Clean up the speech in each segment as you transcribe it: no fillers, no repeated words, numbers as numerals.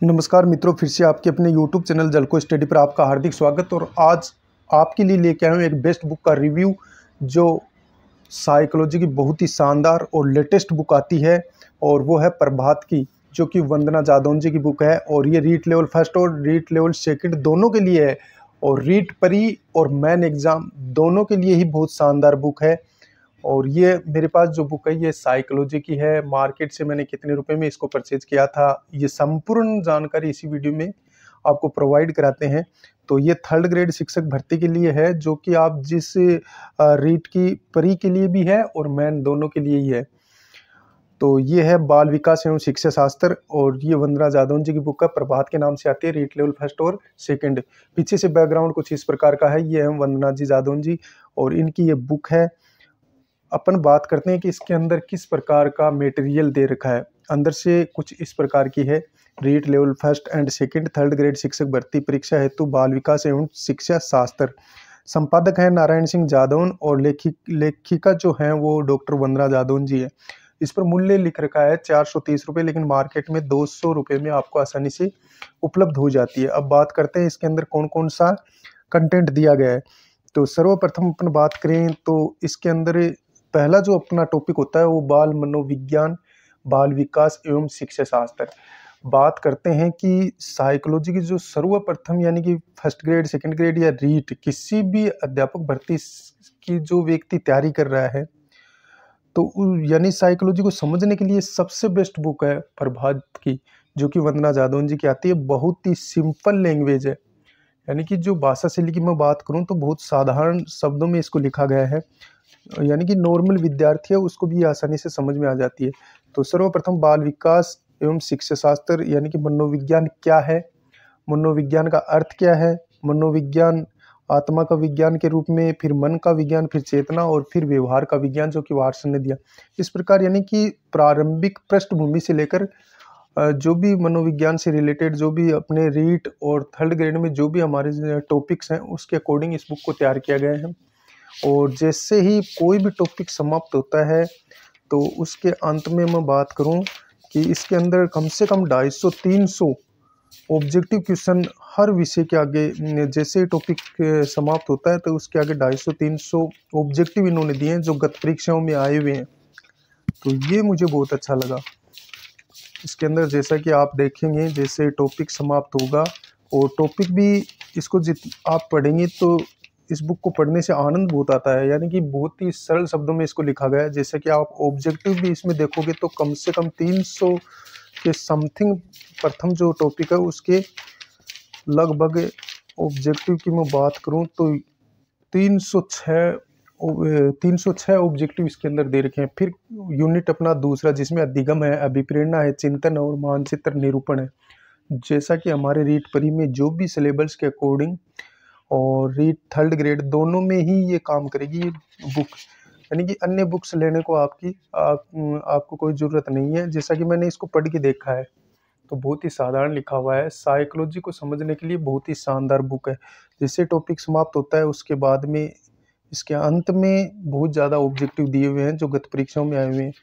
नमस्कार मित्रों, फिर से आपके अपने YouTube चैनल जलको स्टडी पर आपका हार्दिक स्वागत। और आज आपके लिए लेके आया हूँ एक बेस्ट बुक का रिव्यू, जो साइकोलॉजी की बहुत ही शानदार और लेटेस्ट बुक आती है, और वो है प्रभात की, जो कि वंदना जादौन जी की बुक है। और ये रीट लेवल फर्स्ट और रीट लेवल सेकंड दोनों के लिए है, और रीट परी और मैन एग्ज़ाम दोनों के लिए ही बहुत शानदार बुक है। और ये मेरे पास जो बुक है ये साइकोलॉजी की है। मार्केट से मैंने कितने रुपए में इसको परचेज किया था, ये संपूर्ण जानकारी इसी वीडियो में आपको प्रोवाइड कराते हैं। तो ये थर्ड ग्रेड शिक्षक भर्ती के लिए है, जो कि आप जिस रीट की परी के लिए भी है और मैन दोनों के लिए ही है। तो ये है बाल विकास एवं शिक्षा शास्त्र, और ये वंदना जादौन जी की बुक है। प्रभात के नाम से आती है, रीट लेवल फर्स्ट और सेकंड। पीछे से बैकग्राउंड कुछ इस प्रकार का है। ये है वंदना जी जादौन जी, और इनकी ये बुक है। अपन बात करते हैं कि इसके अंदर किस प्रकार का मटेरियल दे रखा है। अंदर से कुछ इस प्रकार की है। REET level first and second third grade शिक्षक भर्ती परीक्षा हेतु बाल विकास एवं शिक्षा शास्त्र। संपादक है नारायण सिंह जादौन, और लेखिका जो है वो डॉक्टर वंदना जादौन जी है। इस पर मूल्य लिख रखा है 430 रुपये, लेकिन मार्केट में 200 रुपये में आपको आसानी से उपलब्ध हो जाती है। अब बात करते हैं इसके अंदर कौन कौन सा कंटेंट दिया गया है। तो सर्वप्रथम अपन बात करें तो इसके अंदर पहला जो अपना टॉपिक होता है वो बाल मनोविज्ञान, बाल विकास एवं शिक्षा शास्त्र। बात करते हैं कि साइकोलॉजी की जो सर्वप्रथम यानी कि फर्स्ट ग्रेड सेकंड ग्रेड या रीट किसी भी अध्यापक भर्ती की जो व्यक्ति तैयारी कर रहा है, तो यानी साइकोलॉजी को समझने के लिए सबसे बेस्ट बुक है प्रभात की, जो कि वंदना जादौन जी की आती है। बहुत ही सिंपल लैंग्वेज है, यानी कि जो भाषा शैली की मैं बात करूं तो बहुत साधारण शब्दों में इसको लिखा गया है, यानी कि नॉर्मल विद्यार्थी है उसको भी आसानी से समझ में आ जाती है। तो सर्वप्रथम बाल विकास एवं शिक्षा शास्त्र यानी कि मनोविज्ञान क्या है, मनोविज्ञान का अर्थ क्या है, मनोविज्ञान आत्मा का विज्ञान के रूप में, फिर मन का विज्ञान, फिर चेतना, और फिर व्यवहार का विज्ञान, जो कि वाटसन ने दिया। इस प्रकार यानी कि प्रारंभिक पृष्ठभूमि से लेकर जो भी मनोविज्ञान से रिलेटेड जो भी अपने रीट और थर्ड ग्रेड में जो भी हमारे टॉपिक्स हैं उसके अकॉर्डिंग इस बुक को तैयार किया गया है। और जैसे ही कोई भी टॉपिक समाप्त होता है तो उसके अंत में मैं बात करूं कि इसके अंदर कम से कम 250-300 ऑब्जेक्टिव क्वेश्चन हर विषय के आगे। जैसे ही टॉपिक समाप्त होता है तो उसके आगे 250-300 ऑब्जेक्टिव इन्होंने दिए हैं, जो गत परीक्षाओं में आए हुए हैं। तो ये मुझे बहुत अच्छा लगा। इसके अंदर जैसा कि आप देखेंगे, जैसे टॉपिक समाप्त होगा और टॉपिक भी इसको आप पढ़ेंगे तो इस बुक को पढ़ने से आनंद बहुत आता है, यानी कि बहुत ही सरल शब्दों में इसको लिखा गया है। जैसे कि आप ऑब्जेक्टिव भी इसमें देखोगे तो कम से कम 300 के समथिंग प्रथम जो टॉपिक है उसके लगभग ऑब्जेक्टिव की मैं बात करूं तो 306 ऑब्जेक्टिव इसके अंदर दे रखे हैं। फिर यूनिट अपना दूसरा जिसमें अधिगम है, अभिप्रेरणा है, चिंतन और मानचित्र निरूपण है। जैसा कि हमारे रीट परी में जो भी सिलेबस के अकॉर्डिंग और रीट थर्ड ग्रेड दोनों में ही ये काम करेगी ये बुक, यानी कि अन्य बुक्स लेने को आपको कोई ज़रूरत नहीं है। जैसा कि मैंने इसको पढ़ के देखा है तो बहुत ही साधारण लिखा हुआ है। साइकोलॉजी को समझने के लिए बहुत ही शानदार बुक है। जैसे टॉपिक समाप्त होता है उसके बाद में इसके अंत में बहुत ज़्यादा ऑब्जेक्टिव दिए हुए हैं जो गत परीक्षाओं में आए हुए हैं।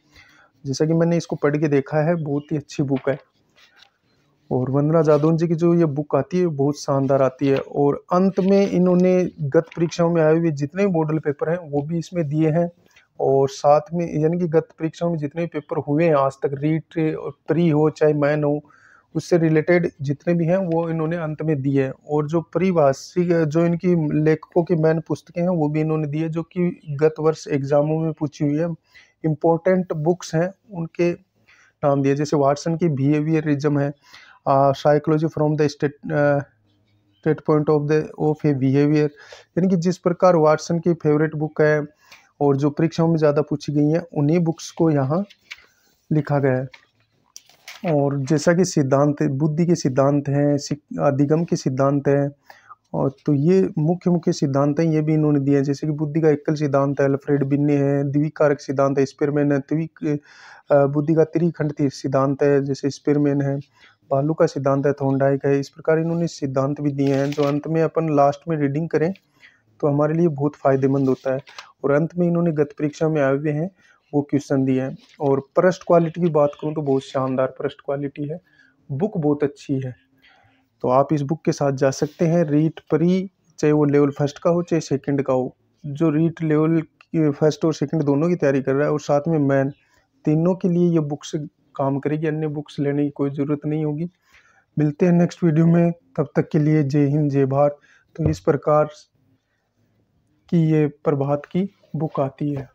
जैसा कि मैंने इसको पढ़ के देखा है, बहुत ही अच्छी बुक है। और वंदना जादौन जी की जो ये बुक आती है बहुत शानदार आती है। और अंत में इन्होंने गत परीक्षाओं में आए हुए जितने भी मॉडल पेपर हैं वो भी इसमें दिए हैं, और साथ में यानी कि गत परीक्षाओं में जितने भी पेपर हुए हैं आज तक, रीट प्री हो चाहे मैन हो, उससे रिलेटेड जितने भी हैं वो इन्होंने अंत में दिए हैं। और जो परिभाषिक जो इनकी लेखकों की मैन पुस्तकें हैं वो भी इन्होंने दी है, जो कि गत वर्ष एग्जामों में पूछी हुई है। इम्पोर्टेंट बुक्स हैं उनके नाम दिए, जैसे वाटसन की बिहेवियरिज्म है, psychology from the state point of A behaviour, यानी कि जिस प्रकार वाटसन की फेवरेट बुक है और जो परीक्षाओं में ज़्यादा पूछी गई हैं उन्हीं बुक्स को यहाँ लिखा गया है। और जैसा कि सिद्धांत बुद्धि के सिद्धांत हैं, अधिगम के सिद्धांत हैं, और तो ये मुख्य मुख्य सिद्धांत हैं ये भी इन्होंने दिए हैं। जैसे कि बुद्धि का एकल सिद्धांत है, अल्फ्रेड बिन्ने है, द्विकारक सिद्धांत है, स्पिरमैन है, बुद्धि का त्रिखंड सिद्धांत है जैसे स्पिरमैन है, भालू का सिद्धांत है, थॉर्नडाइक है। इस प्रकार इन्होंने सिद्धांत भी दिए हैं जो अंत में अपन लास्ट में रीडिंग करें तो हमारे लिए बहुत फायदेमंद होता है। और अंत में इन्होंने गत परीक्षा में आए हुए हैं वो क्वेश्चन दिए हैं। और पृष्ठ क्वालिटी की बात करूं तो बहुत शानदार पृष्ठ क्वालिटी है, बुक बहुत अच्छी है। तो आप इस बुक के साथ जा सकते हैं। रीट प्री, चाहे वो लेवल फर्स्ट का हो चाहे सेकंड का हो, जो रीट लेवल फर्स्ट और सेकंड दोनों की तैयारी कर रहा है और साथ में मैन, तीनों के लिए ये बुक्स काम करेगी। अन्य बुक्स लेने की कोई ज़रूरत नहीं होगी। मिलते हैं नेक्स्ट वीडियो में, तब तक के लिए जय हिंद जय भारत। तो इस प्रकार की ये प्रभात की बुक आती है।